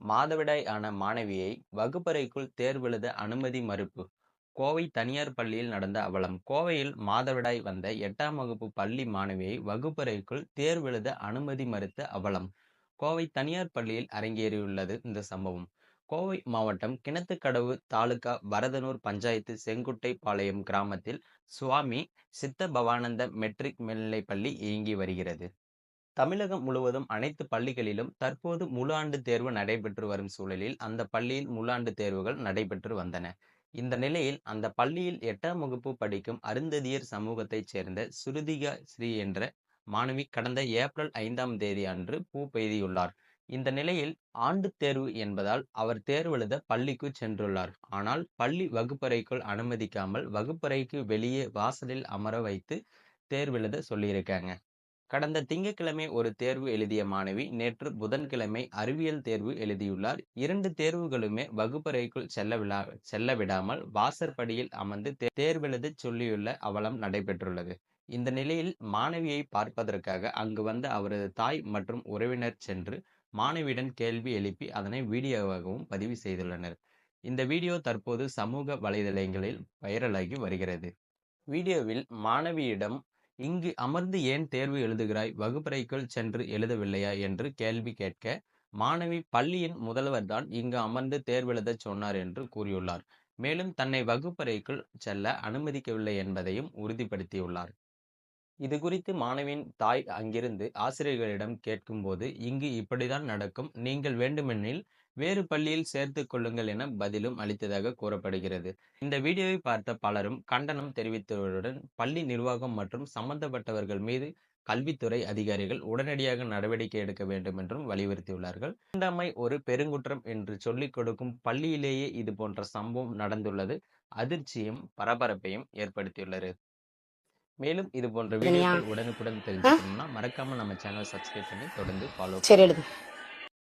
மாதவிடாய் ஆன மாணவியை வகுப்பறைக்குள் தேர்வெழுத அனுமதி மறுப்பு. கோவை தனியார் பள்ளியில் நடந்த அவலம். கோவையில் மாதவிடாய் வந்த 8ஆம் வகுப்பு பள்ளி மாணவியை வகுப்பறைக்குள் தேர்வெழுத அனுமதி மறுத்த அவலம். கோவை தனியார் பள்ளியில் அரங்கேறியுள்ளது இந்த சம்பவம். கோவை மாவட்டம் கிணத்துக்கடவு தாலுகா வரதனூர் பஞ்சாயத்து செங்குட்டை பாளையம் கிராமத்தில் சுவாமி சித்த பவானந்த மெட்ரிக் மேல்நிலைப்பள்ளி இயங்கி வருகிறது. தமிழகம் முழுவதும் அனைத்து பள்ளிகளிலும் தற்போது முழு ஆண்டு தேர்வு நடைபெற்று வரும் சூழலில் அந்த பள்ளியில் முழு ஆண்டு தேர்வுகள் நடைபெற்று வந்தன. இந்த நிலையில் அந்த பள்ளியில் 8ஆம் வகுப்பு படிக்கும் அருந்ததியர் சமூகத்தைச் சேர்ந்த சுருதிகா ஸ்ரீ என்ற மாணவி கடந்த ஏப்ரல் 5ஆம் தேதி அன்று பூ பெய்தியுள்ளார். இந்த நிலையில் ஆண்டு தேர்வு என்பதால் அவர் தேர்வெழுத பள்ளிக்கு சென்றுள்ளார். ஆனால் பள்ளி வகுப்பறைக்குள் அனுமதிக்காமல் வகுப்பறைக்கு வெளியே வாசலில் அமர வைத்து தேர்வெழுத சொல்லியிருக்காங்க. கடந்த திங்கட்கிழமை ஒரு தேர்வு எழுதிய மாணவி நேற்று புதன்கிழமை அறிவியல் தேர்வு எழுதியுள்ளார். 2 தேர்வுகளுமே வகுப்பறைக்குள் செல்ல விடாமல் வாசற்படியில் அமர்ந்து தேர்வெழுத சொல்லியுள்ள அவலம் நடைபெற்றுள்ளது. இந்த நிலையில் மாணவியை பார்ப்பதற்காக அங்கு வந்த அவரது தாய் மற்றும் உறவினர் சென்று மாணவியுடன் கேள்வி எழுப்பி அதனை வீடியோவாகவும் பதிவு செய்துள்ளனர். இந்த வீடியோ தற்போது சமூக வலைதளங்களில் வைரலாகி வருகிறது. வீடியோவில் மாணவியிடம் இங்கு அமர்ந்து ஏன் தேர்வு எழுதுகிறாய், வகுப்பறைக்குள் சென்று எழுதவில்லையா என்று கேள்வி கேட்க, மாணவி பள்ளியின் முதல்வர் தான் இங்கு அமர்ந்து தேர்வெழுதச் சொன்னார் என்று கூறியுள்ளார். மேலும் தன்னை வகுப்பறைக்குள் செல்ல அனுமதிக்கவில்லை என்பதையும் உறுதிப்படுத்தியுள்ளார். இது குறித்து மாணவியின் தாய் அங்கிருந்து ஆசிரியர்களிடம் கேட்கும்போது, இங்கு இப்படிதான் நடக்கும், நீங்கள் வேண்டுமெனில் வேறு பள்ளியில் சேர்த்துக் கொள்ளுங்கள் என பதிலும் அளித்ததாக கூறப்படுகிறது. இந்த வீடியோவை பார்த்த பலரும் கண்டனம் தெரிவித்ததுடன் பள்ளி நிர்வாகம் மற்றும் சம்பந்தப்பட்டவர்கள் மீது கல்வித்துறை அதிகாரிகள் உடனடியாக நடவடிக்கை எடுக்க வேண்டும் என்றும் வலியுறுத்தியுள்ளார்கள். தீண்டாமை ஒரு பெருங்குற்றம் என்று சொல்லிக் கொடுக்கும் பள்ளியிலேயே இது போன்ற சம்பவம் நடந்துள்ளது அதிர்ச்சியும் பரபரப்பையும் ஏற்படுத்தியுள்ளது. மேலும் இது போன்ற சரியா? வீடியோக்கள் உடனுக்குடன் தெரிஞ்சுக்கணும்னா மறக்காம நம்ம சேனல் சப்ஸ்கிரைப் பண்ணி தொடர்ந்து ஃபாலோ சரி, எடுங்க.